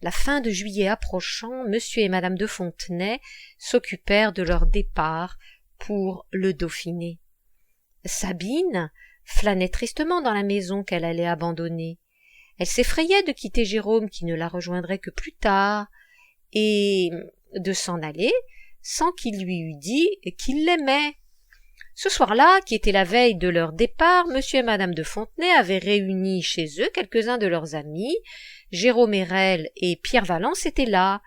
La fin de juillet approchant, monsieur et madame de Fontenay s'occupèrent de leur départ pour le Dauphiné. Sabine flânait tristement dans la maison qu'elle allait abandonner. Elle s'effrayait de quitter Jérôme qui ne la rejoindrait que plus tard, et de s'en aller sans qu'il lui eût dit qu'il l'aimait. Ce soir-là, qui était la veille de leur départ, monsieur et madame de Fontenay avaient réuni chez eux quelques-uns de leurs amis. Jérôme Hérel et Pierre Valence étaient là.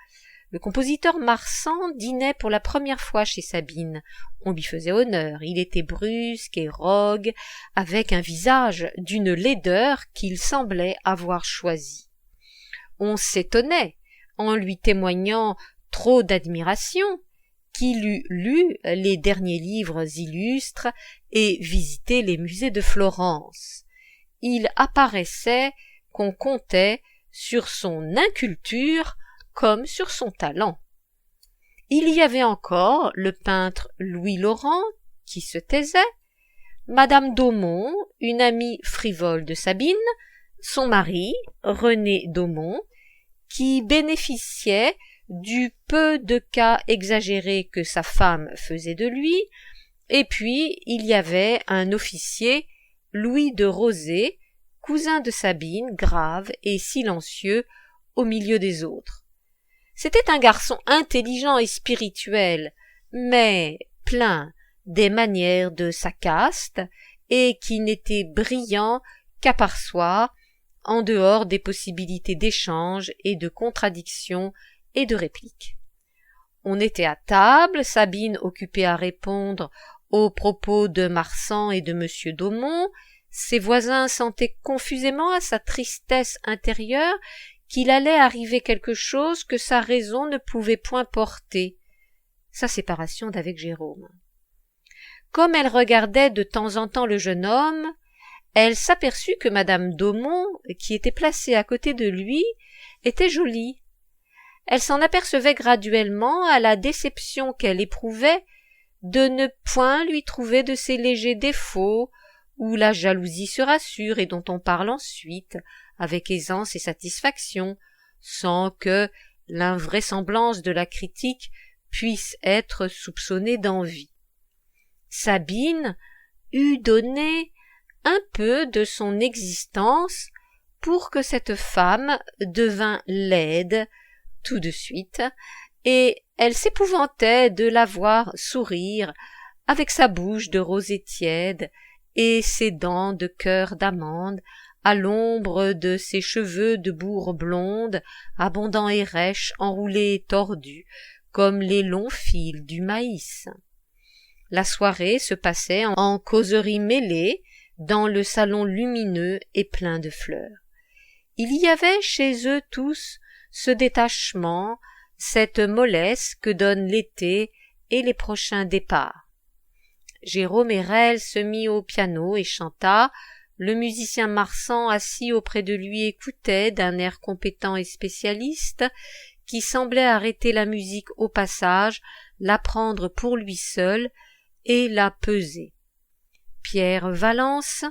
Le compositeur Marsan dînait pour la première fois chez Sabine. On lui faisait honneur. Il était brusque et rogue, avec un visage d'une laideur qu'il semblait avoir choisi. On s'étonnait, en lui témoignant trop d'admiration, qu'il eût lu les derniers livres illustres et visité les musées de Florence. Il apparaissait qu'on comptait sur son inculture comme sur son talent. Il y avait encore le peintre Louis Laurent, qui se taisait, madame d'Aumont, une amie frivole de Sabine, son mari, René d'Aumont, qui bénéficiait du peu de cas exagérés que sa femme faisait de lui, et puis il y avait un officier, Louis de Rosé, cousin de Sabine, grave et silencieux au milieu des autres. C'était un garçon intelligent et spirituel, mais plein des manières de sa caste, et qui n'était brillant qu'à part soi, en dehors des possibilités d'échange et de contradiction et de réplique. On était à table, Sabine occupée à répondre aux propos de Marsan et de monsieur d'Aumont. Ses voisins sentaient confusément à sa tristesse intérieure qu'il allait arriver quelque chose que sa raison ne pouvait point porter, sa séparation d'avec Jérôme. Comme elle regardait de temps en temps le jeune homme, elle s'aperçut que madame d'Aumont, qui était placée à côté de lui, était jolie. Elle s'en apercevait graduellement à la déception qu'elle éprouvait de ne point lui trouver de ces légers défauts où la jalousie se rassure et dont on parle ensuite avec aisance et satisfaction, sans que l'invraisemblance de la critique puisse être soupçonnée d'envie. Sabine eût donné un peu de son existence pour que cette femme devînt laide tout de suite, et elle s'épouvantait de la voir sourire avec sa bouche de rosée tiède et ses dents de cœur d'amande à l'ombre de ses cheveux de bourre blonde, abondants et rêches, enroulés et tordus, comme les longs fils du maïs. La soirée se passait en causeries mêlées dans le salon lumineux et plein de fleurs. Il y avait chez eux tous ce détachement, cette mollesse que donne l'été et les prochains départs. Jérôme Hérel se mit au piano et chanta. Le musicien Marsan, assis auprès de lui, écoutait d'un air compétent et spécialiste, qui semblait arrêter la musique au passage, la prendre pour lui seul et la peser. Pierre Valence,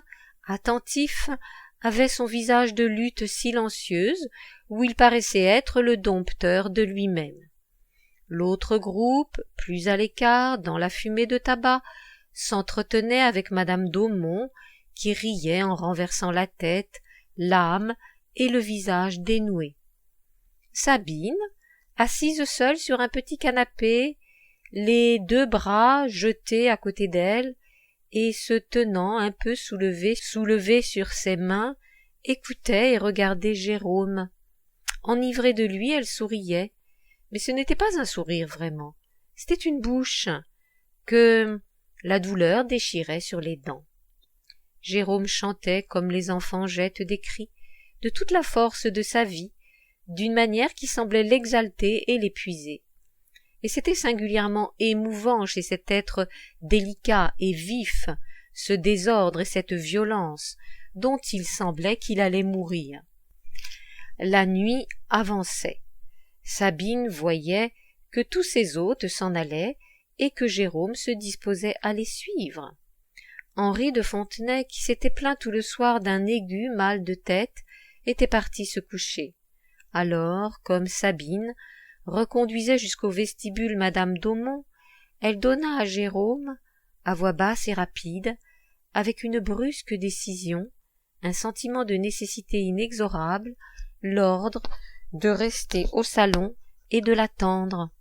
attentif, avait son visage de lutte silencieuse, où il paraissait être le dompteur de lui-même. L'autre groupe, plus à l'écart, dans la fumée de tabac, s'entretenait avec madame d'Aumont, qui riait en renversant la tête, l'âme et le visage dénoué. Sabine, assise seule sur un petit canapé, les deux bras jetés à côté d'elle, et se tenant un peu soulevée sur ses mains, écoutait et regardait Jérôme. Enivrée de lui, elle souriait, mais ce n'était pas un sourire vraiment, c'était une bouche que la douleur déchirait sur les dents. Jérôme chantait comme les enfants jettent des cris, de toute la force de sa vie, d'une manière qui semblait l'exalter et l'épuiser. Et c'était singulièrement émouvant chez cet être délicat et vif, ce désordre et cette violence, dont il semblait qu'il allait mourir. La nuit avançait. Sabine voyait que tous ses hôtes s'en allaient et que Jérôme se disposait à les suivre. Henri de Fontenay, qui s'était plaint tout le soir d'un aigu mal de tête, était parti se coucher. Alors, comme Sabine reconduisait jusqu'au vestibule madame d'Aumont, elle donna à Jérôme, à voix basse et rapide, avec une brusque décision, un sentiment de nécessité inexorable, l'ordre de rester au salon et de l'attendre.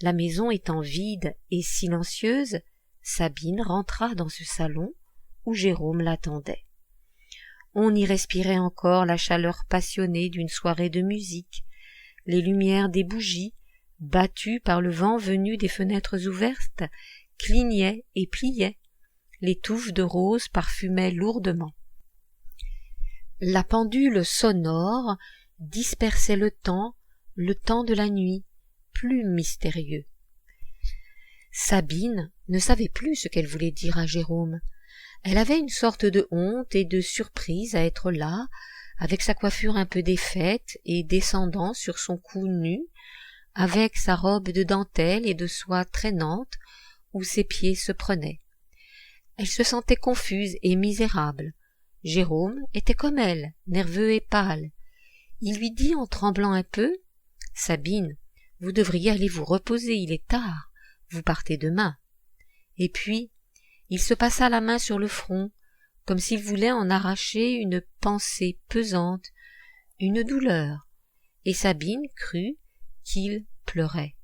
La maison étant vide et silencieuse, Sabine rentra dans ce salon où Jérôme l'attendait. On y respirait encore la chaleur passionnée d'une soirée de musique, les lumières des bougies, battues par le vent venu des fenêtres ouvertes, clignaient et pliaient, les touffes de roses parfumaient lourdement. La pendule sonore dispersait le temps de la nuit, plus mystérieux. Sabine ne savait plus ce qu'elle voulait dire à Jérôme. Elle avait une sorte de honte et de surprise à être là, avec sa coiffure un peu défaite et descendant sur son cou nu, avec sa robe de dentelle et de soie traînante où ses pieds se prenaient. Elle se sentait confuse et misérable. Jérôme était comme elle, nerveux et pâle. Il lui dit en tremblant un peu, « Sabine, vous devriez aller vous reposer, il est tard, vous partez demain. » Et puis, il se passa la main sur le front, comme s'il voulait en arracher une pensée pesante, une douleur, et Sabine crut qu'il pleurait.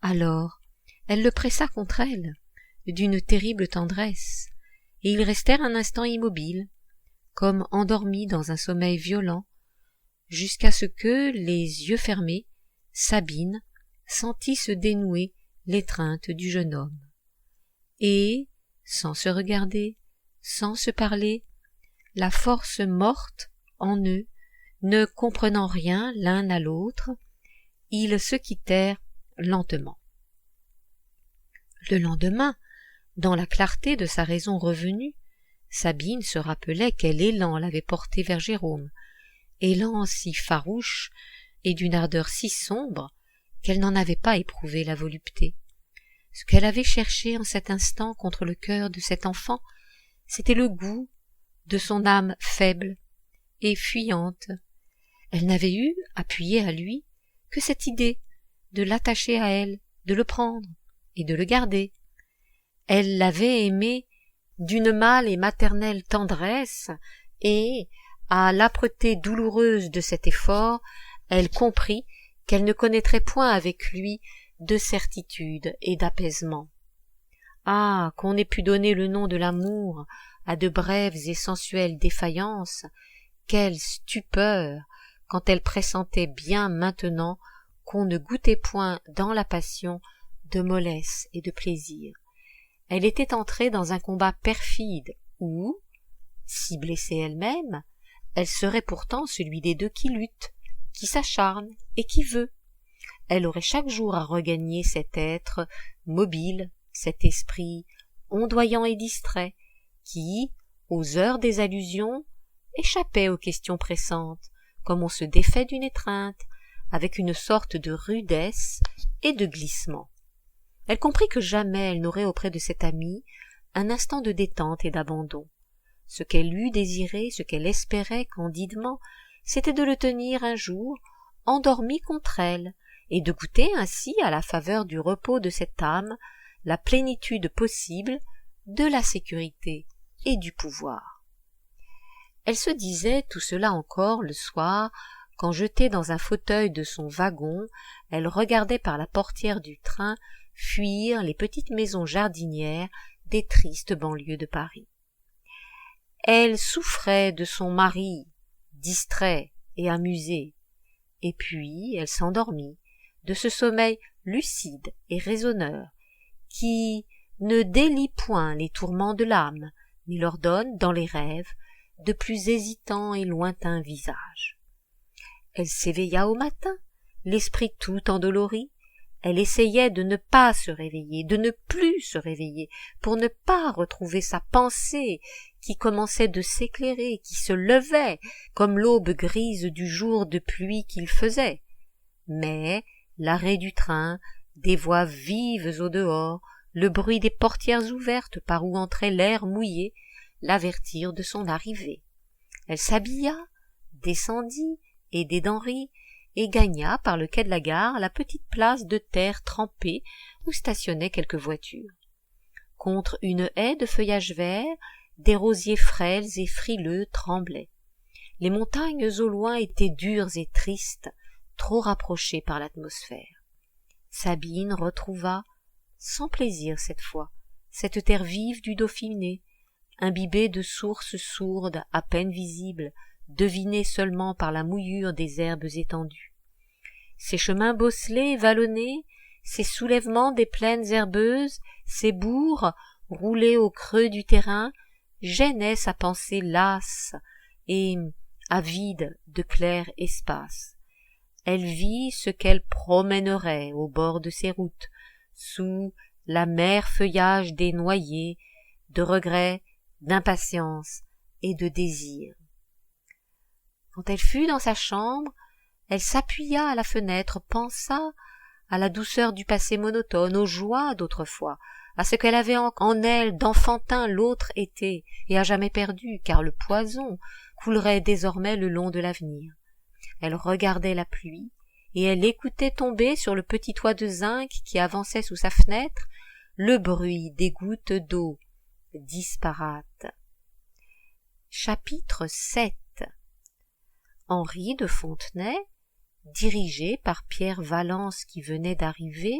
Alors, elle le pressa contre elle, d'une terrible tendresse, et ils restèrent un instant immobiles, comme endormis dans un sommeil violent, jusqu'à ce que, les yeux fermés, Sabine sentit se dénouer l'étreinte du jeune homme. Et, sans se regarder, sans se parler, la force morte en eux, ne comprenant rien l'un à l'autre, ils se quittèrent lentement. Le lendemain, dans la clarté de sa raison revenue, Sabine se rappelait quel élan l'avait portée vers Jérôme, élan si farouche et d'une ardeur si sombre qu'elle n'en avait pas éprouvé la volupté. Ce qu'elle avait cherché en cet instant contre le cœur de cet enfant, c'était le goût de son âme faible et fuyante. Elle n'avait eu, appuyée à lui, que cette idée de l'attacher à elle, de le prendre et de le garder. Elle l'avait aimé d'une mâle et maternelle tendresse, et, à l'âpreté douloureuse de cet effort, elle comprit qu'elle ne connaîtrait point avec lui de certitude et d'apaisement. Ah, qu'on ait pu donner le nom de l'amour à de brèves et sensuelles défaillances, quelle stupeur quand elle pressentait bien maintenant qu'on ne goûtait point dans la passion de mollesse et de plaisir. Elle était entrée dans un combat perfide où, si blessée elle-même, elle serait pourtant celui des deux qui lutte, qui s'acharne et qui veut. Elle aurait chaque jour à regagner cet être mobile, cet esprit ondoyant et distrait, qui, aux heures des allusions, échappait aux questions pressantes, comme on se défait d'une étreinte, avec une sorte de rudesse et de glissement. Elle comprit que jamais elle n'aurait auprès de cet ami un instant de détente et d'abandon. Ce qu'elle eût désiré, ce qu'elle espérait candidement, c'était de le tenir un jour endormi contre elle, et de goûter ainsi à la faveur du repos de cette âme la plénitude possible de la sécurité et du pouvoir. Elle se disait tout cela encore le soir, quand jetée dans un fauteuil de son wagon, elle regardait par la portière du train fuir les petites maisons jardinières des tristes banlieues de Paris. Elle souffrait de son mari, distrait et amusé, et puis elle s'endormit de ce sommeil lucide et raisonneur qui ne délie point les tourments de l'âme, ni leur donne, dans les rêves, de plus hésitants et lointains visages. Elle s'éveilla au matin, l'esprit tout endolori. Elle essayait de ne pas se réveiller, de ne plus se réveiller, pour ne pas retrouver sa pensée qui commençait de s'éclairer, qui se levait, comme l'aube grise du jour de pluie qu'il faisait. Mais l'arrêt du train, des voix vives au dehors, le bruit des portières ouvertes par où entrait l'air mouillé, l'avertirent de son arrivée. Elle s'habilla, descendit aidée d'Henri, et gagna par le quai de la gare la petite place de terre trempée où stationnaient quelques voitures. Contre une haie de feuillage vert, des rosiers frêles et frileux tremblaient. Les montagnes au loin étaient dures et tristes, trop rapprochées par l'atmosphère. Sabine retrouva, sans plaisir cette fois, cette terre vive du Dauphiné, imbibée de sources sourdes à peine visibles, devinées seulement par la mouillure des herbes étendues. Ces chemins bosselés, vallonnés, ces soulèvements des plaines herbeuses, ces bourgs roulés au creux du terrain, gênaient sa pensée lasse et avide de clair espace. Elle vit ce qu'elle promènerait au bord de ces routes, sous l'amer feuillage des noyers, de regrets, d'impatience et de désir. Quand elle fut dans sa chambre, elle s'appuya à la fenêtre, pensa à la douceur du passé monotone, aux joies d'autrefois, à ce qu'elle avait en elle d'enfantin l'autre été et à jamais perdu, car le poison coulerait désormais le long de l'avenir. Elle regardait la pluie, et elle écoutait tomber sur le petit toit de zinc qui avançait sous sa fenêtre le bruit des gouttes d'eau disparates. Chapitre 7. Henri de Fontenay, dirigé par Pierre Valence qui venait d'arriver,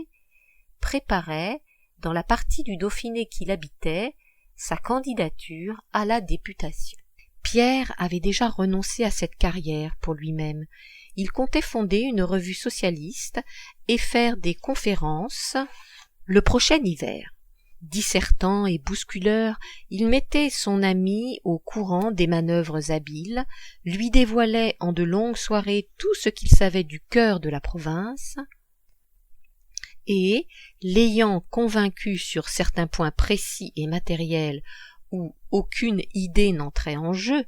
préparait, dans la partie du Dauphiné qu'il habitait, sa candidature à la députation. Pierre avait déjà renoncé à cette carrière pour lui-même. Il comptait fonder une revue socialiste et faire des conférences le prochain hiver. Dissertant et bousculeur, il mettait son ami au courant des manœuvres habiles, lui dévoilait en de longues soirées tout ce qu'il savait du cœur de la province, et, l'ayant convaincu sur certains points précis et matériels où aucune idée n'entrait en jeu,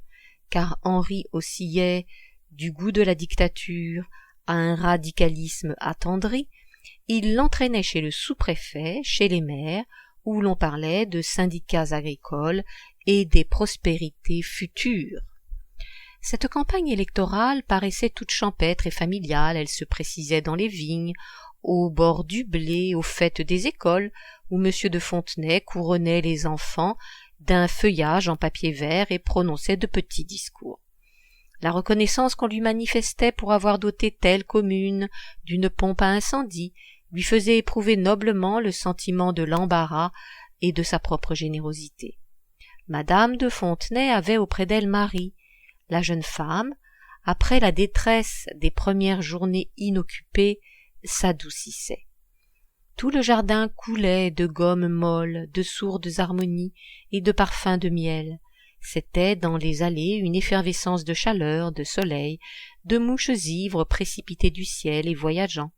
car Henri oscillait du goût de la dictature à un radicalisme attendri, il l'entraînait chez le sous-préfet, chez les maires, où l'on parlait de syndicats agricoles et des prospérités futures. Cette campagne électorale paraissait toute champêtre et familiale, elle se précisait dans les vignes, au bord du blé, aux fêtes des écoles, où M. de Fontenay couronnait les enfants d'un feuillage en papier vert et prononçait de petits discours. La reconnaissance qu'on lui manifestait pour avoir doté telle commune d'une pompe à incendie lui faisait éprouver noblement le sentiment de l'embarras et de sa propre générosité. Madame de Fontenay avait auprès d'elle Marie. La jeune femme, après la détresse des premières journées inoccupées, s'adoucissait. Tout le jardin coulait de gommes molles, de sourdes harmonies et de parfums de miel. C'était dans les allées une effervescence de chaleur, de soleil, de mouches ivres précipitées du ciel et voyageant.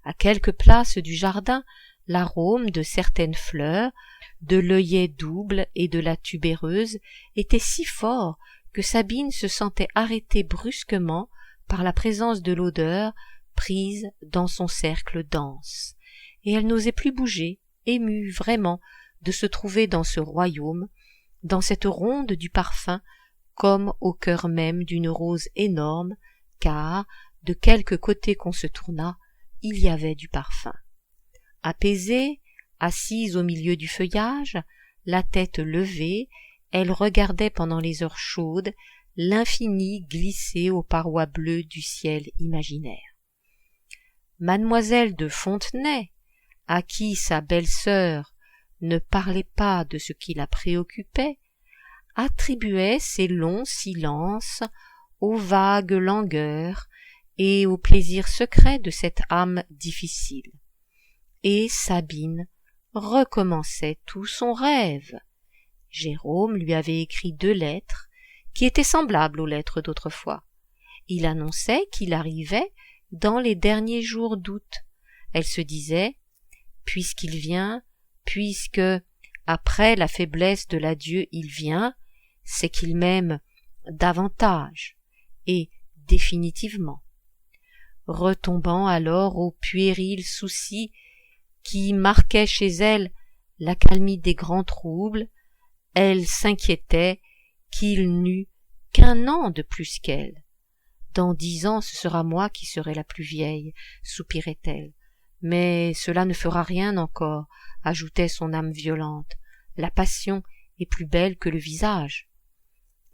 À quelques places du jardin, l'arôme de certaines fleurs, de l'œillet double et de la tubéreuse était si fort que Sabine se sentait arrêtée brusquement par la présence de l'odeur prise dans son cercle dense, et elle n'osait plus bouger, émue vraiment de se trouver dans ce royaume, dans cette ronde du parfum, comme au cœur même d'une rose énorme, car, de quelque côté qu'on se tournât, il y avait du parfum. Apaisée, assise au milieu du feuillage, la tête levée, elle regardait pendant les heures chaudes l'infini glisser aux parois bleues du ciel imaginaire. Mademoiselle de Fontenay, à qui sa belle-sœur ne parlait pas de ce qui la préoccupait, attribuait ces longs silences aux vagues langueurs et au plaisir secret de cette âme difficile. Et Sabine recommençait tout son rêve. Jérôme lui avait écrit 2 lettres qui étaient semblables aux lettres d'autrefois. Il annonçait qu'il arrivait dans les derniers jours d'août. Elle se disait, puisqu'il vient, puisque, après la faiblesse de l'adieu, il vient, c'est qu'il m'aime davantage et définitivement. Retombant alors au puéril souci qui marquait chez elle l'accalmie des grands troubles, elle s'inquiétait qu'il n'eût qu'1 an de plus qu'elle. Dans 10 ans, ce sera moi qui serai la plus vieille, soupirait-elle. Mais cela ne fera rien encore, ajoutait son âme violente. La passion est plus belle que le visage.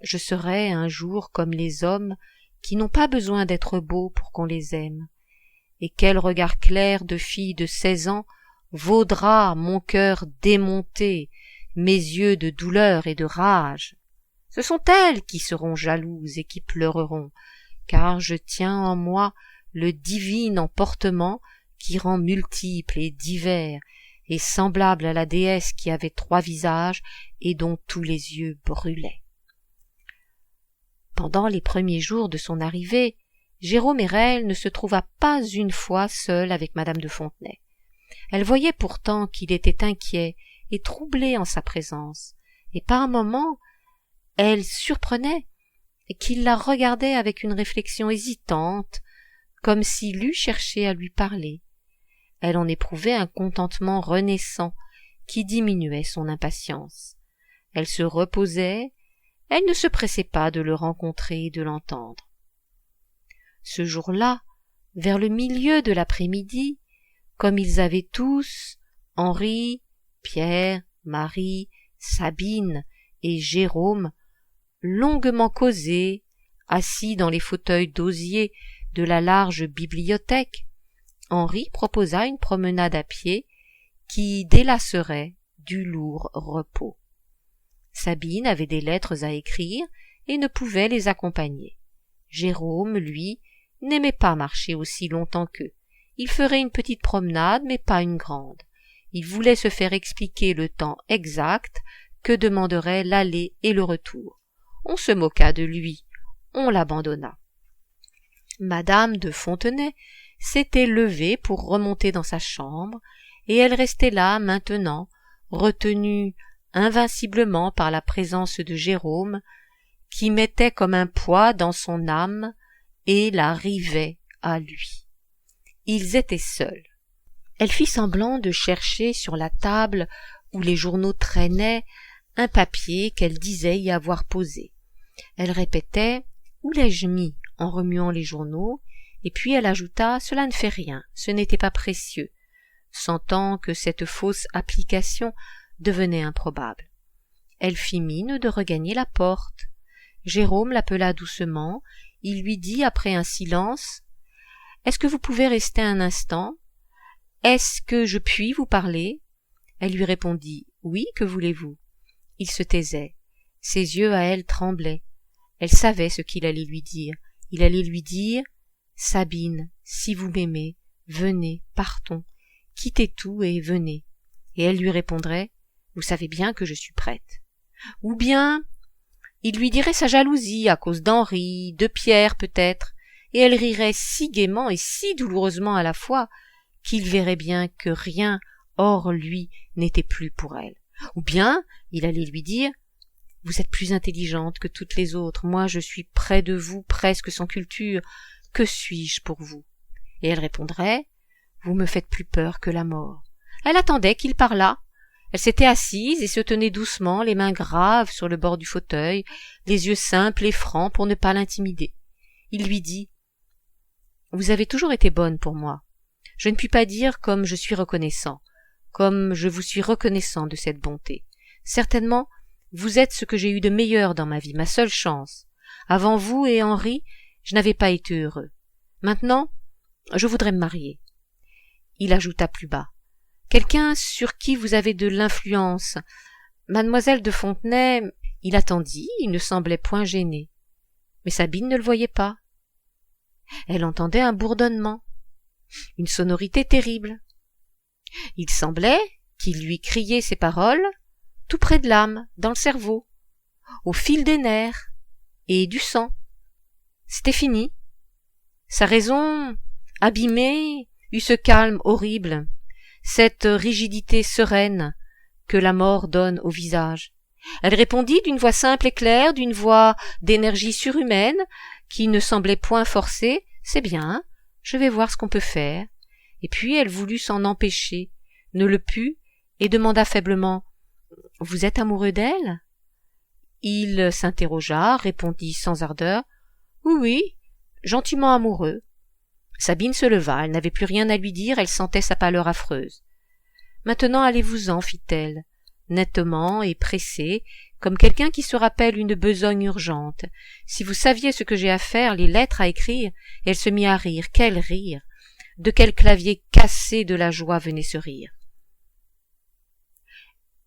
Je serai un jour comme les hommes qui n'ont pas besoin d'être beaux pour qu'on les aime. Et quel regard clair de fille de 16 ans vaudra mon cœur démonté, mes yeux de douleur et de rage. Ce sont elles qui seront jalouses et qui pleureront, car je tiens en moi le divin emportement qui rend multiple et divers, et semblable à la déesse qui avait 3 visages et dont tous les yeux brûlaient. Pendant les premiers jours de son arrivée, Jérôme Hérel ne se trouva pas une fois seul avec madame de Fontenay. Elle voyait pourtant qu'il était inquiet et troublé en sa présence, et par moments elle surprenait qu'il la regardait avec une réflexion hésitante, comme s'il eût cherché à lui parler. Elle en éprouvait un contentement renaissant qui diminuait son impatience. Elle se reposait, elle ne se pressait pas de le rencontrer et de l'entendre. Ce jour-là, vers le milieu de l'après-midi, comme ils avaient tous, Henri, Pierre, Marie, Sabine et Jérôme, longuement causé, assis dans les fauteuils d'osier de la large bibliothèque, Henri proposa une promenade à pied qui délasserait du lourd repos. Sabine avait des lettres à écrire et ne pouvait les accompagner. Jérôme, lui, n'aimait pas marcher aussi longtemps qu'eux. Il ferait une petite promenade, mais pas une grande. Il voulait se faire expliquer le temps exact que demanderait l'aller et le retour. On se moqua de lui, on l'abandonna. Madame de Fontenay s'était levée pour remonter dans sa chambre, et elle restait là maintenant, retenue invinciblement par la présence de Jérôme, qui mettait comme un poids dans son âme et la rivait à lui. Ils étaient seuls. Elle fit semblant de chercher sur la table où les journaux traînaient un papier qu'elle disait y avoir posé. Elle répétait « Où l'ai-je mis ?» en remuant les journaux, et puis elle ajouta « Cela ne fait rien, ce n'était pas précieux », sentant que cette fausse application devenait improbable. Elle fit mine de regagner la porte. Jérôme l'appela doucement, il lui dit après un silence « Est-ce que vous pouvez rester un instant ? Est-ce que je puis vous parler ?» Elle lui répondit « Oui, que voulez-vous ?» Il se taisait. Ses yeux à elle tremblaient. Elle savait ce qu'il allait lui dire. Il allait lui dire « Sabine, si vous m'aimez, venez, partons, quittez tout et venez. » Et elle lui répondrait « Vous savez bien que je suis prête. » Ou bien il lui dirait sa jalousie à cause d'Henri, de Pierre peut-être, et elle rirait si gaiement et si douloureusement à la fois qu'il verrait bien que rien hors lui n'était plus pour elle. Ou bien il allait lui dire « Vous êtes plus intelligente que toutes les autres, moi je suis près de vous presque sans culture, que suis-je pour vous ?» Et elle répondrait « Vous me faites plus peur que la mort. » Elle attendait qu'il parlât. Elle s'était assise et se tenait doucement, les mains graves sur le bord du fauteuil, les yeux simples et francs pour ne pas l'intimider. Il lui dit « Vous avez toujours été bonne pour moi. Je ne puis pas dire comme je suis reconnaissant, comme je vous suis reconnaissant de cette bonté. Certainement, vous êtes ce que j'ai eu de meilleur dans ma vie, ma seule chance. Avant vous et Henri, je n'avais pas été heureux. Maintenant, je voudrais me marier. » Il ajouta plus bas. « Quelqu'un sur qui vous avez de l'influence. Mademoiselle de Fontenay… » Il attendit, il ne semblait point gêné. Mais Sabine ne le voyait pas. Elle entendait un bourdonnement, une sonorité terrible. Il semblait qu'il lui criait ces paroles tout près de l'âme, dans le cerveau, au fil des nerfs et du sang. C'était fini. Sa raison, abîmée, eut ce calme horrible, cette rigidité sereine que la mort donne au visage. Elle répondit d'une voix simple et claire, d'une voix d'énergie surhumaine, qui ne semblait point forcée, « C'est bien, je vais voir ce qu'on peut faire. » Et puis elle voulut s'en empêcher, ne le put, et demanda faiblement, « Vous êtes amoureux d'elle ?» Il s'interrogea, répondit sans ardeur, « Oui, oui, gentiment amoureux. Sabine se leva, elle n'avait plus rien à lui dire, elle sentait sa pâleur affreuse. « Maintenant allez-vous-en, fit-elle, nettement et pressée, comme quelqu'un qui se rappelle une besogne urgente. Si vous saviez ce que j'ai à faire, les lettres à écrire. » Et elle se mit à rire. Quel rire! De quel clavier cassé de la joie venait ce rire?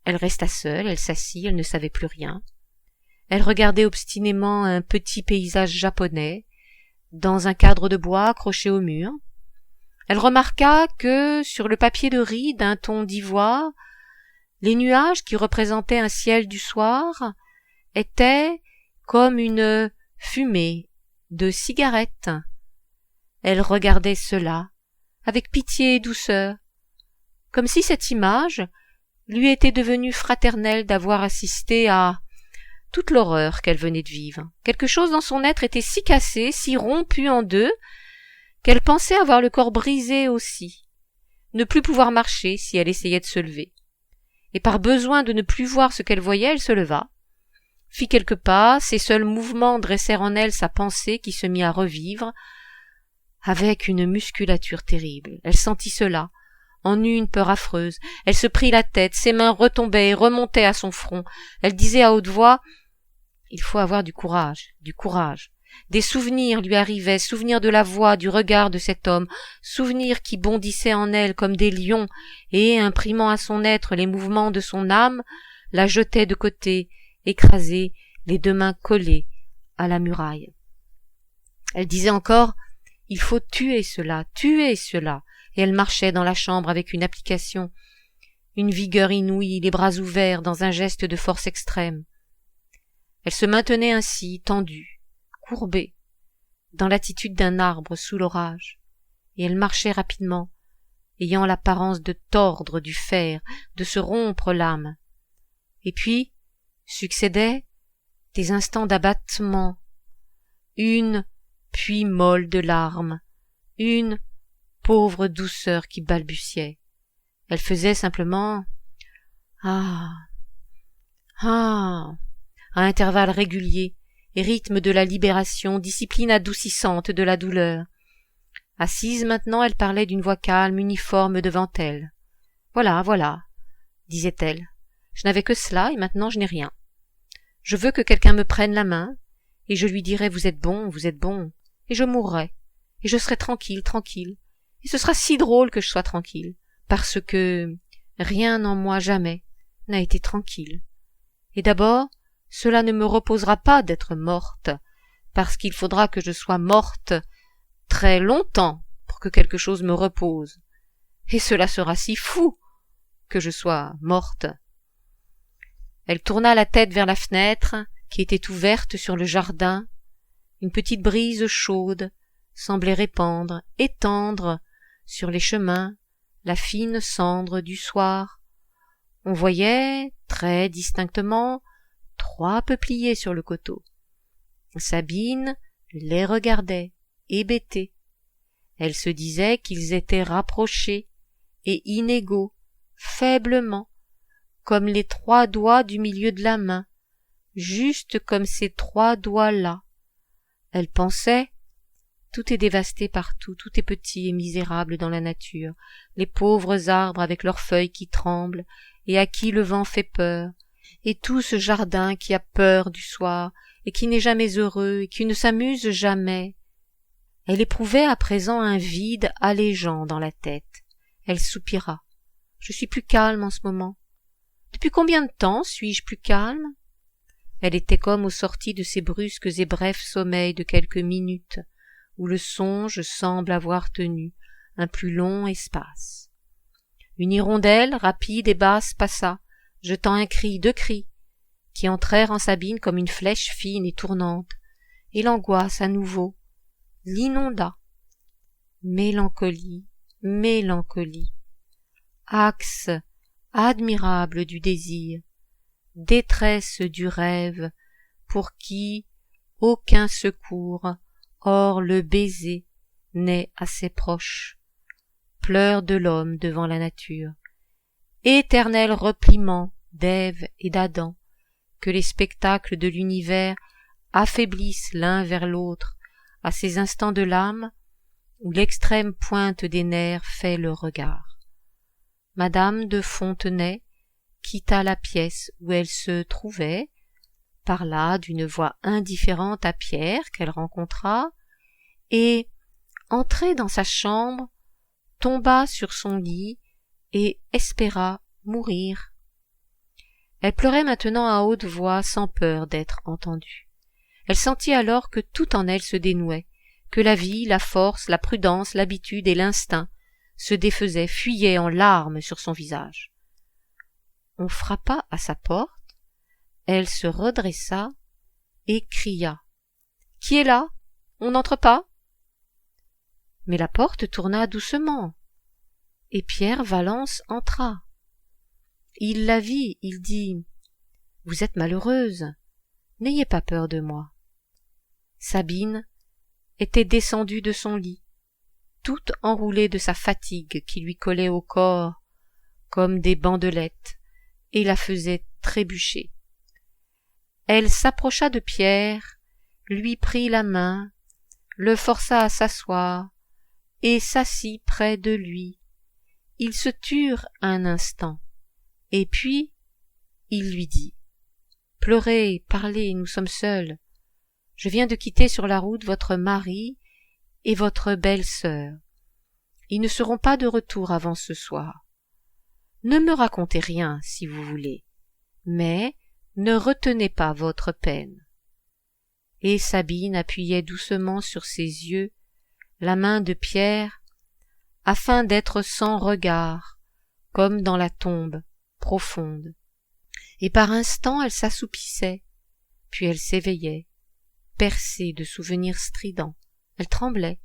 Elle resta seule, elle s'assit, elle ne savait plus rien. Elle regardait obstinément un petit paysage japonais, dans un cadre de bois accroché au mur. Elle remarqua que, sur le papier de riz d'un ton d'ivoire, les nuages qui représentaient un ciel du soir étaient comme une fumée de cigarettes. Elle regardait cela avec pitié et douceur, comme si cette image lui était devenue fraternelle d'avoir assisté à toute l'horreur qu'elle venait de vivre. Quelque chose dans son être était si cassé, si rompu en deux, qu'elle pensait avoir le corps brisé aussi, ne plus pouvoir marcher si elle essayait de se lever. Et par besoin de ne plus voir ce qu'elle voyait, elle se leva, fit quelques pas, ses seuls mouvements dressèrent en elle sa pensée qui se mit à revivre avec une musculature terrible. Elle sentit cela, en eut une peur affreuse. Elle se prit la tête, ses mains retombaient et remontaient à son front. Elle disait à haute voix « Il faut avoir du courage, du courage. » Des souvenirs lui arrivaient, souvenirs de la voix, du regard de cet homme, souvenirs qui bondissaient en elle comme des lions et, imprimant à son être les mouvements de son âme, la jetaient de côté, écrasée, les deux mains collées à la muraille. Elle disait encore « Il faut tuer cela, et elle marchait dans la chambre avec une application, une vigueur inouïe, les bras ouverts dans un geste de force extrême. Elle se maintenait ainsi, tendue, courbée, dans l'attitude d'un arbre sous l'orage, et elle marchait rapidement, ayant l'apparence de tordre du fer, de se rompre l'âme. Et puis succédaient des instants d'abattement, une puis molle de larmes, une pauvre douceur qui balbutiait. Elle faisait simplement « Ah, ah » à intervalles réguliers, et rythme de la libération, discipline adoucissante de la douleur. Assise maintenant, elle parlait d'une voix calme, uniforme devant elle. « Voilà, voilà, disait-elle, je n'avais que cela, et maintenant je n'ai rien. Je veux que quelqu'un me prenne la main, et je lui dirai « vous êtes bon, et je mourrai, et je serai tranquille, et ce sera si drôle que je sois tranquille, parce que rien en moi jamais n'a été tranquille. Et d'abord, cela ne me reposera pas d'être morte, parce qu'il faudra que je sois morte très longtemps pour que quelque chose me repose, et cela sera si fou que je sois morte. » Elle tourna la tête vers la fenêtre, qui était ouverte sur le jardin. Une petite brise chaude semblait répandre, étendre sur les chemins la fine cendre du soir. On voyait, très distinctement, 3 peupliers sur le coteau. Sabine les regardait, hébétée. Elle se disait qu'ils étaient rapprochés et inégaux, faiblement, comme les 3 doigts du milieu de la main, juste comme ces 3 doigts-là. Elle pensait, tout est dévasté partout, tout est petit et misérable dans la nature, les pauvres arbres avec leurs feuilles qui tremblent et à qui le vent fait peur, et tout ce jardin qui a peur du soir et qui n'est jamais heureux et qui ne s'amuse jamais. Elle éprouvait à présent un vide allégeant dans la tête. Elle soupira. « Je suis plus calme en ce moment. Depuis combien de temps suis-je plus calme ?» Elle était comme au sorti de ces brusques et brefs sommeils de quelques minutes, où le songe semble avoir tenu un plus long espace. Une hirondelle, rapide et basse, passa, jetant un cri, 2 cris, qui entrèrent en Sabine comme une flèche fine et tournante, et l'angoisse à nouveau l'inonda. Mélancolie, mélancolie, axe admirable du désir, détresse du rêve, pour qui aucun secours, hors le baiser, n'est assez proche, pleurs de l'homme devant la nature, éternel repliement d'Ève et d'Adam, que les spectacles de l'univers affaiblissent l'un vers l'autre, à ces instants de l'âme où l'extrême pointe des nerfs fait le regard. Madame de Fontenay quitta la pièce où elle se trouvait, parla d'une voix indifférente à Pierre qu'elle rencontra, et, entrée dans sa chambre, tomba sur son lit et espéra mourir. Elle pleurait maintenant à haute voix sans peur d'être entendue. Elle sentit alors que tout en elle se dénouait, que la vie, la force, la prudence, l'habitude et l'instinct se défaisaient, fuyaient en larmes sur son visage. On frappa à sa porte, elle se redressa et cria « Qui est là? On n'entre pas ?» Mais la porte tourna doucement, et Pierre Valence entra. Il la vit, il dit « Vous êtes malheureuse, n'ayez pas peur de moi. » Sabine était descendue de son lit, toute enroulée de sa fatigue qui lui collait au corps comme des bandelettes et la faisait trébucher. Elle s'approcha de Pierre, lui prit la main, le força à s'asseoir et s'assit près de lui. Ils se turent un instant, et puis il lui dit « Pleurez, parlez, nous sommes seuls. Je viens de quitter sur la route votre mari et votre belle-sœur. Ils ne seront pas de retour avant ce soir. Ne me racontez rien, si vous voulez, mais ne retenez pas votre peine. » Et Sabine appuyait doucement sur ses yeux la main de Pierre, afin d'être sans regard, comme dans la tombe profonde. Et par instants elle s'assoupissait, puis elle s'éveillait, percée de souvenirs stridents. Elle tremblait.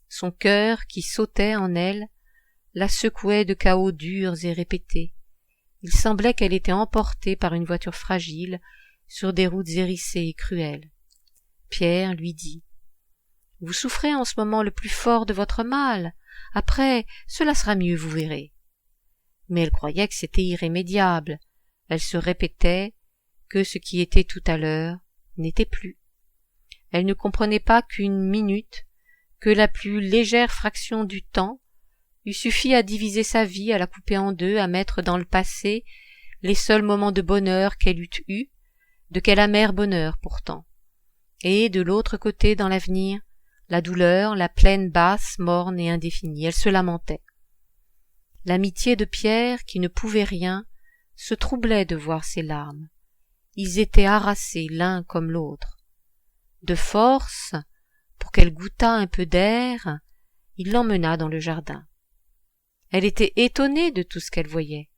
Son cœur, qui sautait en elle, la secouait de cahots durs et répétés. Il semblait qu'elle était emportée par une voiture fragile sur des routes hérissées et cruelles. Pierre lui dit « Vous souffrez en ce moment le plus fort de votre mal. Après, cela sera mieux, vous verrez. » Mais elle croyait que c'était irrémédiable. Elle se répétait que ce qui était tout à l'heure n'était plus. Elle ne comprenait pas qu'une minute, que la plus légère fraction du temps, eût suffi à diviser sa vie, à la couper en deux, à mettre dans le passé les seuls moments de bonheur qu'elle eût eus, de quel amer bonheur pourtant. Et de l'autre côté, dans l'avenir, la douleur, la plaine basse, morne et indéfinie. Elle se lamentait. L'amitié de Pierre, qui ne pouvait rien, se troublait de voir ses larmes. Ils étaient harassés l'un comme l'autre. De force, pour qu'elle goûtât un peu d'air, il l'emmena dans le jardin. Elle était étonnée de tout ce qu'elle voyait.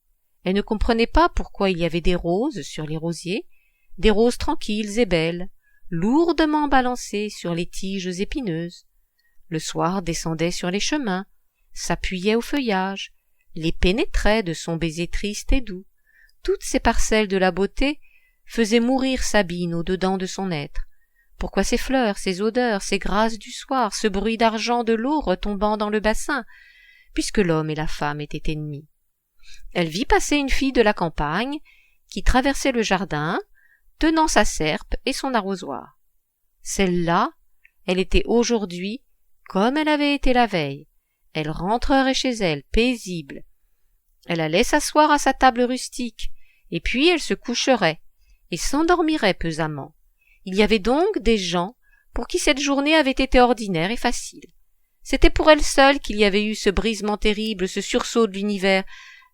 Elle ne comprenait pas pourquoi il y avait des roses sur les rosiers, des roses tranquilles et belles, lourdement balancées sur les tiges épineuses. Le soir descendait sur les chemins, s'appuyait au feuillage, les pénétrait de son baiser triste et doux. Toutes ces parcelles de la beauté faisaient mourir Sabine au-dedans de son être. Pourquoi ces fleurs, ces odeurs, ces grâces du soir, ce bruit d'argent de l'eau retombant dans le bassin, puisque l'homme et la femme étaient ennemis? Elle vit passer une fille de la campagne qui traversait le jardin, tenant sa serpe et son arrosoir. Celle-là, elle était aujourd'hui comme elle avait été la veille. Elle rentrerait chez elle, paisible. Elle allait s'asseoir à sa table rustique, et puis elle se coucherait, et s'endormirait pesamment. Il y avait donc des gens pour qui cette journée avait été ordinaire et facile. C'était pour elle seule qu'il y avait eu ce brisement terrible, ce sursaut de l'univers.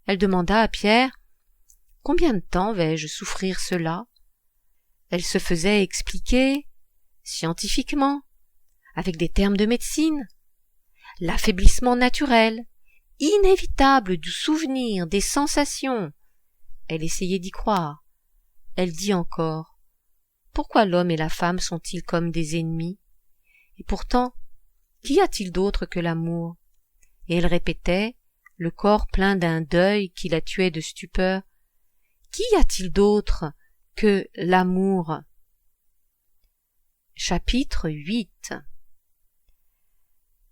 Elle demanda à Pierre « Combien de temps vais-je souffrir cela ?» Elle se faisait expliquer, scientifiquement, avec des termes de médecine, l'affaiblissement naturel, inévitable du souvenir, des sensations. Elle essayait d'y croire. Elle dit encore « Pourquoi l'homme et la femme sont-ils comme des ennemis? Et pourtant, qu'y a-t-il d'autre que l'amour ?» Et elle répétait, le corps plein d'un deuil qui la tuait de stupeur, « Qu'y a-t-il d'autre que l'amour ?» Chapitre 8.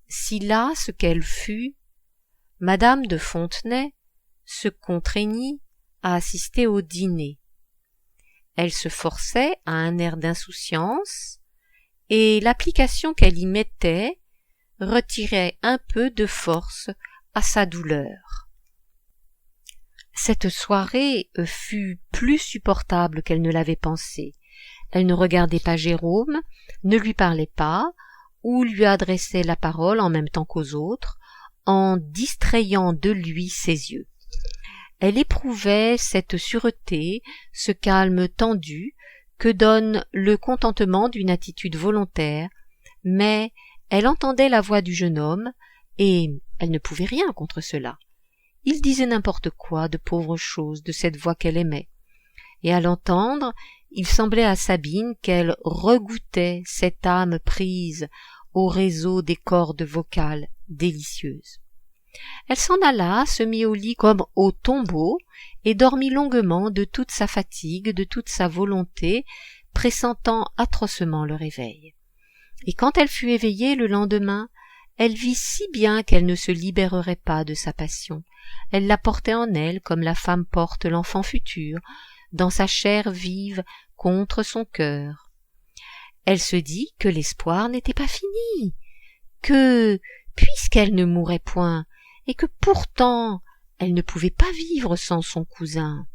Si lasse qu'elle fut, Madame de Fontenay se contraignit à assister au dîner. Elle se forçait à un air d'insouciance et l'application qu'elle y mettait retirait un peu de force à sa douleur. Cette soirée fut plus supportable qu'elle ne l'avait pensé. Elle ne regardait pas Jérôme, ne lui parlait pas, ou lui adressait la parole en même temps qu'aux autres, en distrayant de lui ses yeux. Elle éprouvait cette sûreté, ce calme tendu que donne le contentement d'une attitude volontaire, mais elle entendait la voix du jeune homme, et elle ne pouvait rien contre cela. Il disait n'importe quoi de pauvres choses de cette voix qu'elle aimait, et à l'entendre, il semblait à Sabine qu'elle regouttait cette âme prise au réseau des cordes vocales délicieuses. Elle s'en alla, se mit au lit comme au tombeau, et dormit longuement de toute sa fatigue, de toute sa volonté, pressentant atrocement le réveil. Et quand elle fut éveillée le lendemain, elle vit si bien qu'elle ne se libérerait pas de sa passion. Elle la portait en elle comme la femme porte l'enfant futur, dans sa chair vive contre son cœur. Elle se dit que l'espoir n'était pas fini, que, puisqu'elle ne mourait point, et que pourtant elle ne pouvait pas vivre sans son cousin,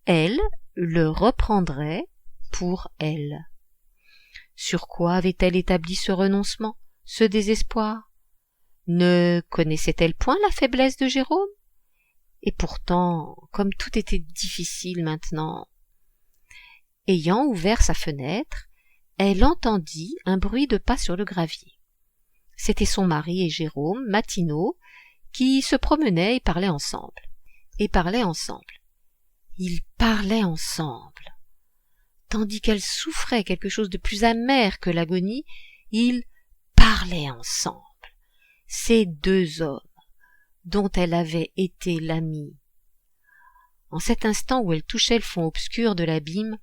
elle le reprendrait pour elle. Sur quoi avait-elle établi ce renoncement, ce désespoir? Ne connaissait-elle point la faiblesse de Jérôme? Et pourtant, comme tout était difficile maintenant. Ayant ouvert sa fenêtre, elle entendit un bruit de pas sur le gravier. C'était son mari et Jérôme, matinaux, qui se promenaient et parlaient ensemble. Ils parlaient ensemble. Tandis qu'elle souffrait quelque chose de plus amer que l'agonie, ils parlaient ensemble. Ces deux hommes, dont elle avait été l'amie. En cet instant où elle touchait le fond obscur de l'abîme,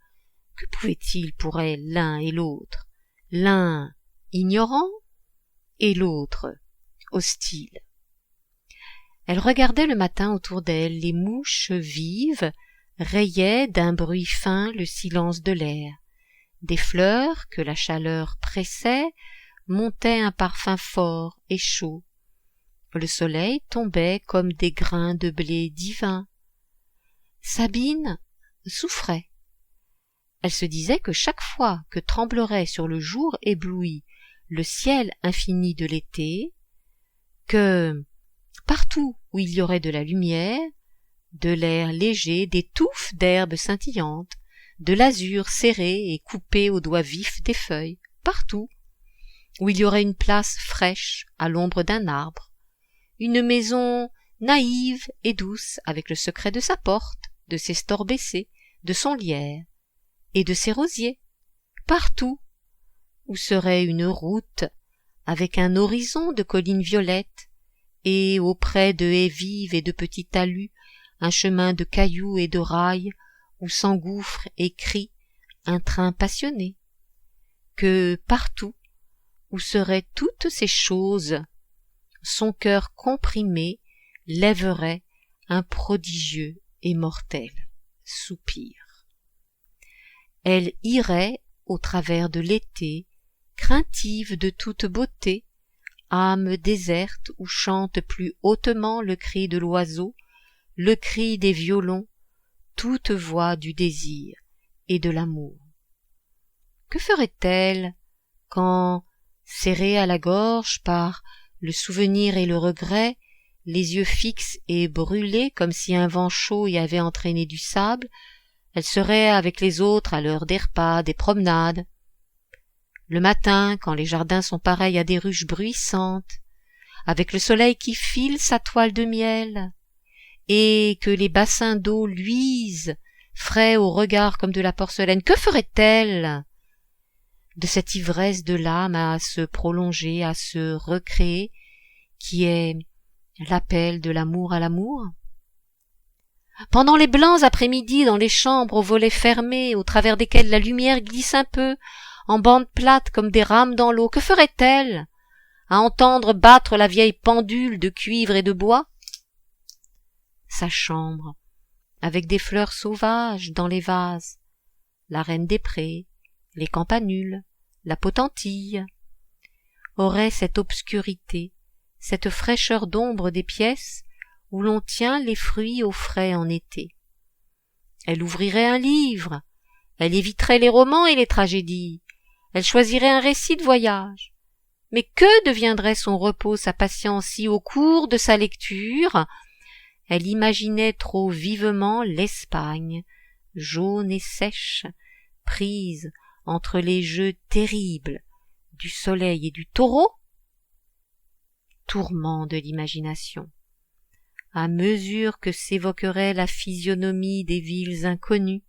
que pouvaient-ils pour elle l'un et l'autre, l'un ignorant et l'autre hostile? Elle regardait le matin autour d'elle, les mouches vives rayaient d'un bruit fin le silence de l'air. Des fleurs que la chaleur pressait montaient un parfum fort et chaud. Le soleil tombait comme des grains de blé divin. Sabine souffrait. Elle se disait que chaque fois que tremblerait sur le jour ébloui le ciel infini de l'été, que partout où il y aurait de la lumière, de l'air léger, des touffes d'herbes scintillantes, de l'azur serré et coupé aux doigts vifs des feuilles, partout où il y aurait une place fraîche à l'ombre d'un arbre, une maison naïve et douce avec le secret de sa porte, de ses stores baissés, de son lierre et de ses rosiers, partout où serait une route avec un horizon de collines violettes et auprès de haies vives et de petits talus un chemin de cailloux et de rails où s'engouffre et crie un train passionné, que partout où seraient toutes ces choses, son cœur comprimé lèverait un prodigieux et mortel soupir. Elle irait au travers de l'été, craintive de toute beauté, âme déserte où chante plus hautement le cri de l'oiseau, le cri des violons, toute voix du désir et de l'amour. Que ferait-elle quand, serrée à la gorge par le souvenir et le regret, les yeux fixes et brûlés comme si un vent chaud y avait entraîné du sable, elle serait avec les autres à l'heure des repas, des promenades. Le matin, quand les jardins sont pareils à des ruches bruissantes, avec le soleil qui file sa toile de miel, et que les bassins d'eau luisent, frais au regard comme de la porcelaine, que ferait-elle de cette ivresse de l'âme à se prolonger, à se recréer, qui est l'appel de l'amour à l'amour? Pendant les blancs après-midi dans les chambres aux volets fermés, au travers desquels la lumière glisse un peu, en bandes plates comme des rames dans l'eau, que ferait-elle à entendre battre la vieille pendule de cuivre et de bois? Sa chambre, avec des fleurs sauvages dans les vases, la reine des prés, les campanules, la potentille, aurait cette obscurité, cette fraîcheur d'ombre des pièces où l'on tient les fruits au frais en été. Elle ouvrirait un livre, elle éviterait les romans et les tragédies, elle choisirait un récit de voyage. Mais que deviendrait son repos, sa patience, si au cours de sa lecture, elle imaginait trop vivement l'Espagne, jaune et sèche, prise entre les jeux terribles du soleil et du taureau? Tourment de l'imagination. À mesure que s'évoquerait la physionomie des villes inconnues,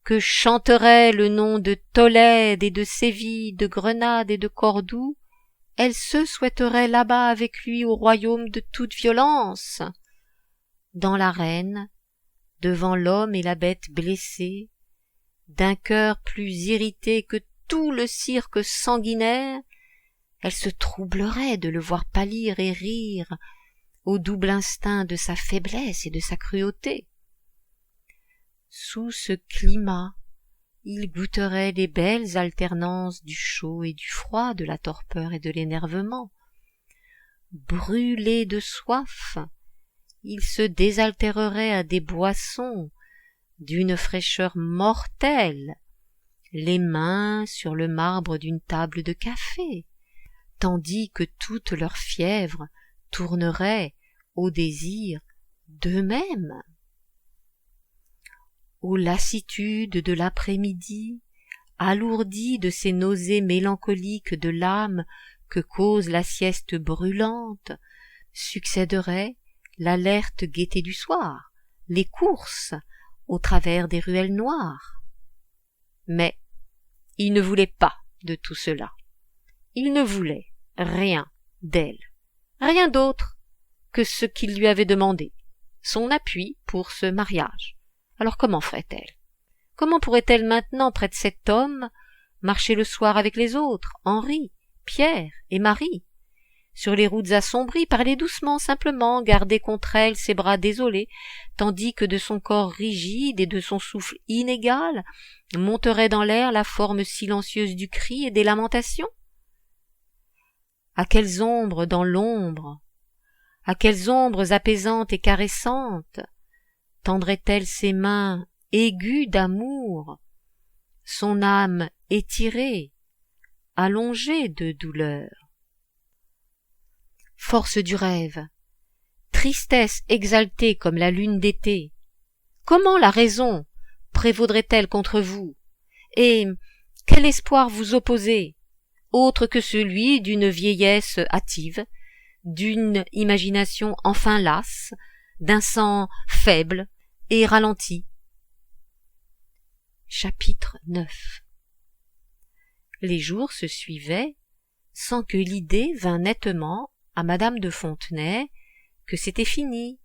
que chanterait le nom de Tolède et de Séville, de Grenade et de Cordoue, elle se souhaiterait là-bas avec lui au royaume de toute violence. Dans l'arène, devant l'homme et la bête blessés, d'un cœur plus irrité que tout le cirque sanguinaire, elle se troublerait de le voir pâlir et rire au double instinct de sa faiblesse et de sa cruauté. Sous ce climat, il goûterait les belles alternances du chaud et du froid, de la torpeur et de l'énervement. Brûlé de soif, il se désaltérerait à des boissons d'une fraîcheur mortelle, les mains sur le marbre d'une table de café, tandis que toute leur fièvre tournerait au désir d'eux-mêmes. Aux lassitudes de l'après-midi, alourdies de ces nausées mélancoliques de l'âme que cause la sieste brûlante, succéderait l'alerte gaieté du soir, les courses au travers des ruelles noires. Mais il ne voulait pas de tout cela. Il ne voulait rien d'elle, rien d'autre que ce qu'il lui avait demandé, son appui pour ce mariage. Alors comment ferait-elle? Comment pourrait-elle maintenant, près de cet homme, marcher le soir avec les autres, Henri, Pierre et Marie, sur les routes assombries, parler doucement, simplement, garder contre elle ses bras désolés, tandis que de son corps rigide et de son souffle inégal monterait dans l'air la forme silencieuse du cri et des lamentations? À quelles ombres dans l'ombre, à quelles ombres apaisantes et caressantes tendrait-elle ses mains aiguës d'amour, son âme étirée, allongée de douleur? Force du rêve, tristesse exaltée comme la lune d'été, comment la raison prévaudrait-elle contre vous? Et quel espoir vous opposer, autre que celui d'une vieillesse hâtive, d'une imagination enfin lasse, d'un sang faible et ralenti? Chapitre 9. Les jours se suivaient sans que l'idée vînt nettement à madame de Fontenay que c'était fini,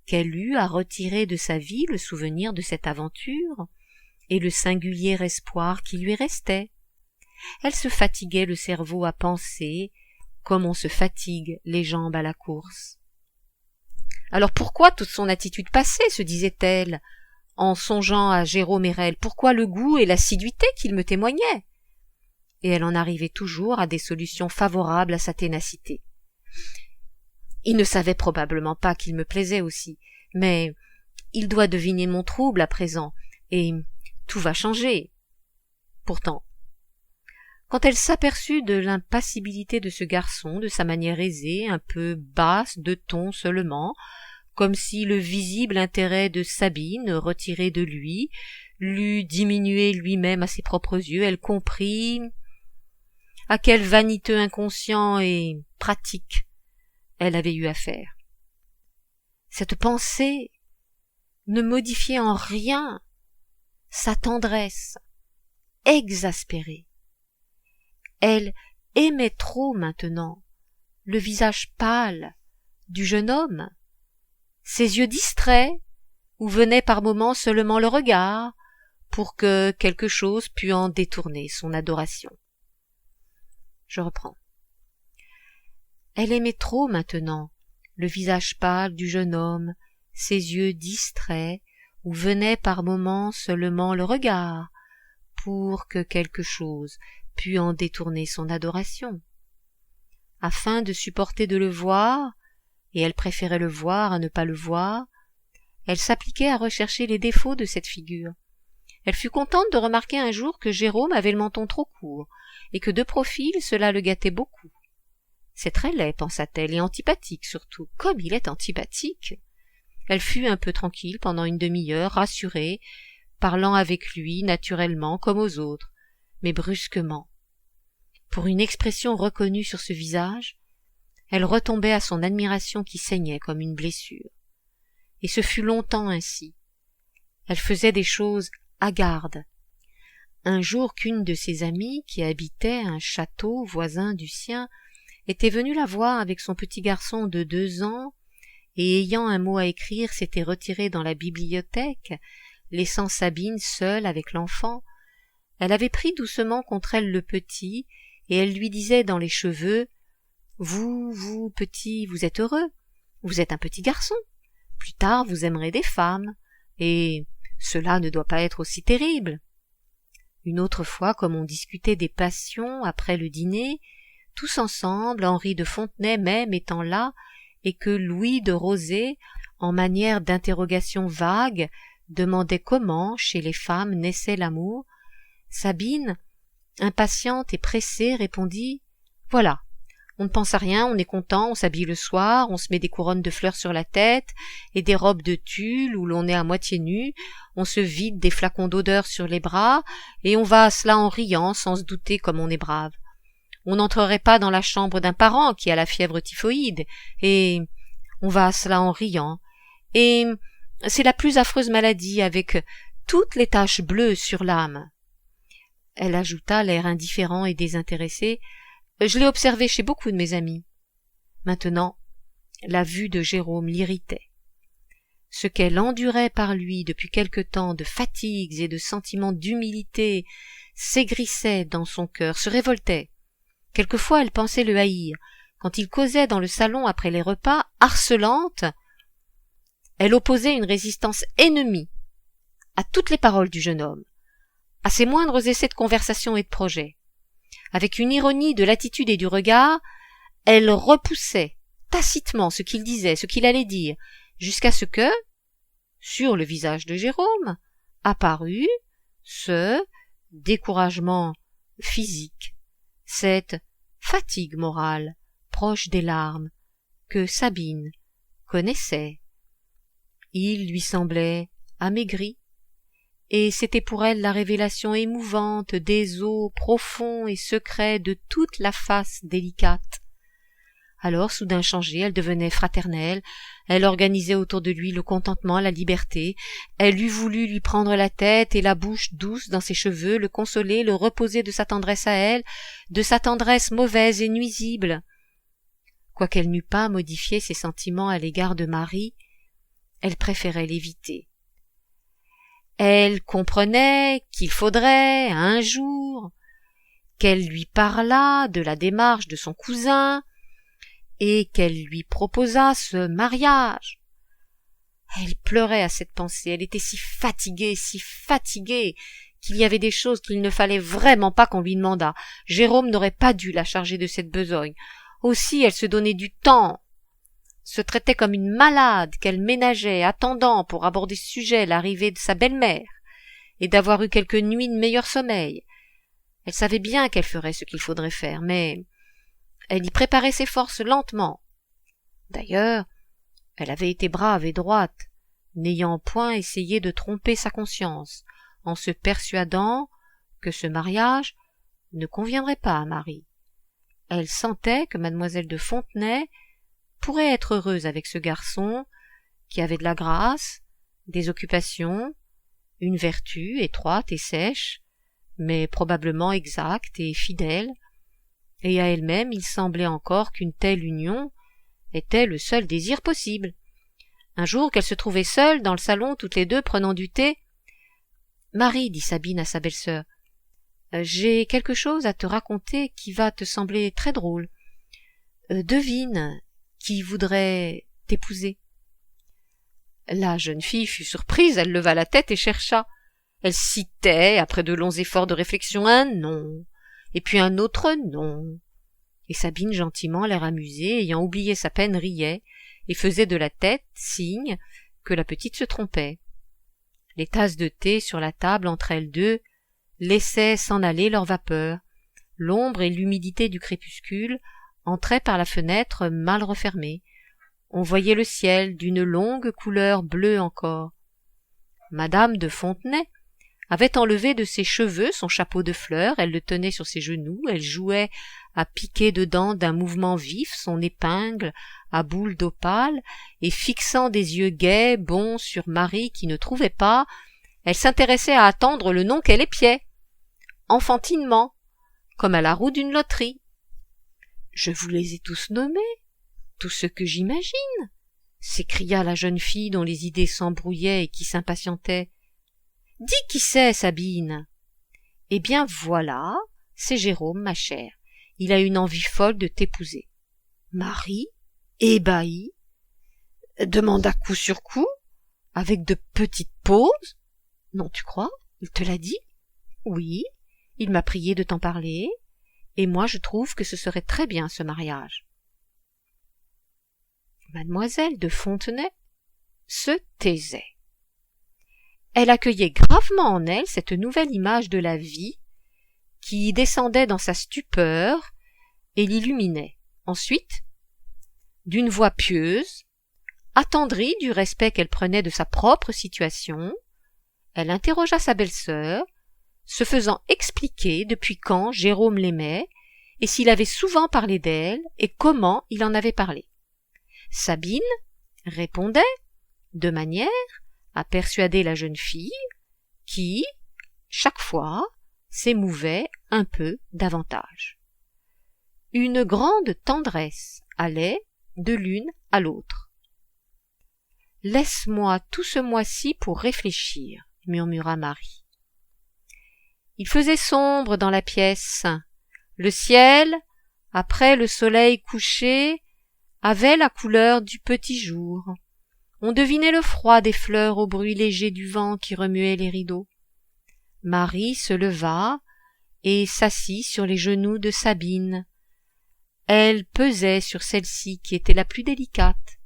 qu'elle eut à retirer de sa vie le souvenir de cette aventure et le singulier espoir qui lui restait. Elle se fatiguait le cerveau à penser, comme on se fatigue les jambes à la course. Alors pourquoi toute son attitude passée, se disait-elle, en songeant à Jérôme Hérel, pourquoi le goût et l'assiduité qu'il me témoignait? Et elle en arrivait toujours à des solutions favorables à sa ténacité. Il ne savait probablement pas qu'il me plaisait aussi, mais il doit deviner mon trouble à présent, et tout va changer. Pourtant, quand elle s'aperçut de l'impassibilité de ce garçon, de sa manière aisée, un peu basse de ton seulement, comme si le visible intérêt de Sabine, retiré de lui, l'eût diminué lui-même à ses propres yeux, elle comprit à quel vaniteux inconscient et pratique elle avait eu affaire. Cette pensée ne modifiait en rien sa tendresse exaspérée. Elle aimait trop maintenant le visage pâle du jeune homme, ses yeux distraits, où venait par moments seulement le regard, pour que quelque chose pût en détourner son adoration. Je reprends. Elle aimait trop maintenant le visage pâle du jeune homme, ses yeux distraits, où venait par moments seulement le regard, pour que quelque chose put en détourner son adoration. Afin de supporter de le voir, et elle préférait le voir à ne pas le voir, elle s'appliquait à rechercher les défauts de cette figure. Elle fut contente de remarquer un jour que Jérôme avait le menton trop court, et que de profil cela le gâtait beaucoup. C'est très laid, pensa-t-elle, et antipathique surtout. Comme il est antipathique! Elle fut un peu tranquille pendant une demi-heure, rassurée, parlant avec lui naturellement comme aux autres, mais brusquement. Pour une expression reconnue sur ce visage, elle retombait à son admiration qui saignait comme une blessure. Et ce fut longtemps ainsi. Elle faisait des choses hagardes. Un jour qu'une de ses amies, qui habitait un château voisin du sien, était venue la voir avec son petit garçon de 2 ans, et ayant un mot à écrire s'était retirée dans la bibliothèque, laissant Sabine seule avec l'enfant, elle avait pris doucement contre elle le petit, et elle lui disait dans les cheveux « Vous, petit, vous êtes heureux, vous êtes un petit garçon, plus tard vous aimerez des femmes, et cela ne doit pas être aussi terrible. » Une autre fois, comme on discutait des passions après le dîner, tous ensemble, Henri de Fontenay même étant là, et que Louis de Rosé, en manière d'interrogation vague, demandait comment, chez les femmes, naissait l'amour, Sabine, impatiente et pressée, répondit « Voilà, on ne pense à rien, on est content, on s'habille le soir, on se met des couronnes de fleurs sur la tête et des robes de tulle où l'on est à moitié nu, on se vide des flacons d'odeur sur les bras et on va à cela en riant sans se douter comme on est brave. On n'entrerait pas dans la chambre d'un parent qui a la fièvre typhoïde et on va à cela en riant. Et c'est la plus affreuse maladie avec toutes les taches bleues sur l'âme. » Elle ajouta, l'air indifférent et désintéressé, « Je l'ai observé chez beaucoup de mes amis. » Maintenant, la vue de Jérôme l'irritait. Ce qu'elle endurait par lui depuis quelque temps de fatigues et de sentiments d'humilité s'aigrissait dans son cœur, se révoltait. Quelquefois elle pensait le haïr. Quand il causait dans le salon après les repas, harcelante, elle opposait une résistance ennemie à toutes les paroles du jeune homme, à ses moindres essais de conversation et de projet. Avec une ironie de l'attitude et du regard, elle repoussait tacitement ce qu'il disait, ce qu'il allait dire, jusqu'à ce que, sur le visage de Jérôme, apparut ce découragement physique, cette fatigue morale, proche des larmes, que Sabine connaissait. Il lui semblait amaigri, et c'était pour elle la révélation émouvante des os profonds et secrets de toute la face délicate. Alors, soudain changée, elle devenait fraternelle, elle organisait autour de lui le contentement, la liberté, elle eût voulu lui prendre la tête et la bouche douce dans ses cheveux, le consoler, le reposer de sa tendresse à elle, de sa tendresse mauvaise et nuisible. Quoiqu'elle n'eût pas modifié ses sentiments à l'égard de Marie, elle préférait l'éviter. Elle comprenait qu'il faudrait, un jour, qu'elle lui parlât de la démarche de son cousin, et qu'elle lui proposât ce mariage. Elle pleurait à cette pensée, elle était si fatiguée, qu'il y avait des choses qu'il ne fallait vraiment pas qu'on lui demandât. Jérôme n'aurait pas dû la charger de cette besogne. Aussi elle se donnait du temps, se traitait comme une malade qu'elle ménageait, attendant pour aborder ce sujet l'arrivée de sa belle-mère, et d'avoir eu quelques nuits de meilleur sommeil. Elle savait bien qu'elle ferait ce qu'il faudrait faire, mais elle y préparait ses forces lentement. D'ailleurs, elle avait été brave et droite, n'ayant point essayé de tromper sa conscience, en se persuadant que ce mariage ne conviendrait pas à Marie. Elle sentait que mademoiselle de Fontenay pourrait être heureuse avec ce garçon qui avait de la grâce, des occupations, une vertu étroite et sèche, mais probablement exacte et fidèle, et à elle-même il semblait encore qu'une telle union était le seul désir possible. Un jour qu'elle se trouvait seule dans le salon, toutes les deux prenant du thé, « Marie, dit Sabine à sa belle-sœur, j'ai quelque chose à te raconter qui va te sembler très drôle. Devine qui voudrait t'épouser. » La jeune fille fut surprise, elle leva la tête et chercha. Elle citait, après de longs efforts de réflexion, un nom, et puis un autre non. Et Sabine, gentiment, l'air amusée, ayant oublié sa peine, riait et faisait de la tête signe que la petite se trompait. Les tasses de thé sur la table entre elles deux laissaient s'en aller leur vapeur. L'ombre et l'humidité du crépuscule entraient par la fenêtre mal refermée. On voyait le ciel d'une longue couleur bleue encore. Madame de Fontenay avait enlevé de ses cheveux son chapeau de fleurs, elle le tenait sur ses genoux, elle jouait à piquer dedans d'un mouvement vif son épingle à boule d'opale, et fixant des yeux gais, bons sur Marie qui ne trouvait pas, elle s'intéressait à attendre le nom qu'elle épiait, enfantinement, comme à la roue d'une loterie. « Je vous les ai tous nommés, tous ceux que j'imagine !» s'écria la jeune fille dont les idées s'embrouillaient et qui s'impatientait. « Dis qui c'est, Sabine !»« Eh bien voilà, c'est Jérôme, ma chère. Il a une envie folle de t'épouser. » Marie, ébahie, demanda coup sur coup, avec de petites pauses. « Non, tu crois? Il te l'a dit? »« Oui, il m'a prié de t'en parler, et moi je trouve que ce serait très bien ce mariage. » Mademoiselle de Fontenay se taisait. Elle accueillait gravement en elle cette nouvelle image de la vie qui descendait dans sa stupeur et l'illuminait. Ensuite, d'une voix pieuse, attendrie du respect qu'elle prenait de sa propre situation, elle interrogea sa belle-sœur, se faisant expliquer depuis quand Jérôme l'aimait et s'il avait souvent parlé d'elle et comment il en avait parlé. Sabine répondait de manière à persuader la jeune fille qui, chaque fois, s'émouvait un peu davantage. Une grande tendresse allait de l'une à l'autre. « Laisse-moi tout ce mois-ci pour réfléchir, » murmura Marie. Il faisait sombre dans la pièce. Le ciel, après le soleil couché, avait la couleur du petit jour. On devinait le froid des fleurs au bruit léger du vent qui remuait les rideaux. Marie se leva et s'assit sur les genoux de Sabine. Elle pesait sur celle-ci qui était la plus délicate.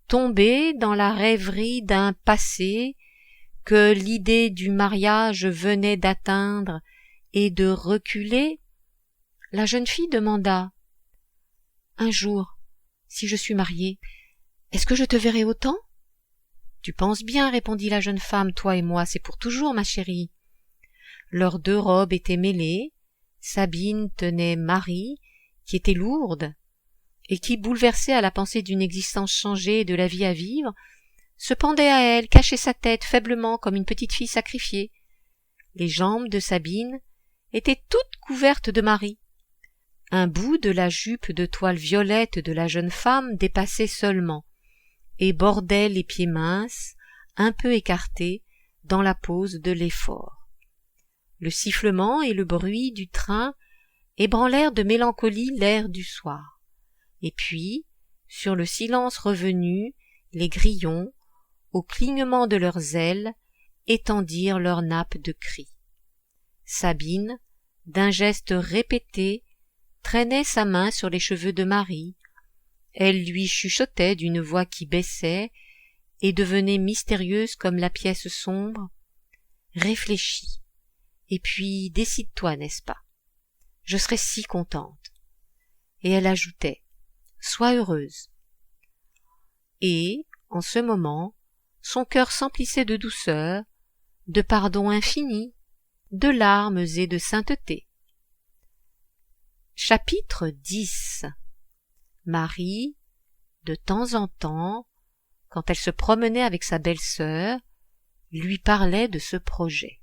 Tombée dans la rêverie d'un passé que l'idée du mariage venait d'atteindre et de reculer, la jeune fille demanda « Un jour, si je suis mariée, est-ce que je te verrai autant ?»« Tu penses bien, répondit la jeune femme, toi et moi, c'est pour toujours, ma chérie. » Leurs deux robes étaient mêlées, Sabine tenait Marie, qui était lourde, et qui, bouleversée à la pensée d'une existence changée et de la vie à vivre, se pendait à elle, cachait sa tête faiblement comme une petite fille sacrifiée. Les jambes de Sabine étaient toutes couvertes de Marie. Un bout de la jupe de toile violette de la jeune femme dépassait seulement, et bordait les pieds minces, un peu écartés, dans la pose de l'effort. Le sifflement et le bruit du train ébranlèrent de mélancolie l'air du soir. Et puis, sur le silence revenu, les grillons, au clignement de leurs ailes, étendirent leurs nappes de cris. Sabine, d'un geste répété, traînait sa main sur les cheveux de Marie. Elle lui chuchotait d'une voix qui baissait et devenait mystérieuse comme la pièce sombre. « Réfléchis, et puis décide-toi, n'est-ce pas? Je serais si contente. » Et elle ajoutait « Sois heureuse. » Et, en ce moment, son cœur s'emplissait de douceur, de pardon infini, de larmes et de sainteté. Chapitre 10. Marie, de temps en temps, quand elle se promenait avec sa belle-sœur, lui parlait de ce projet.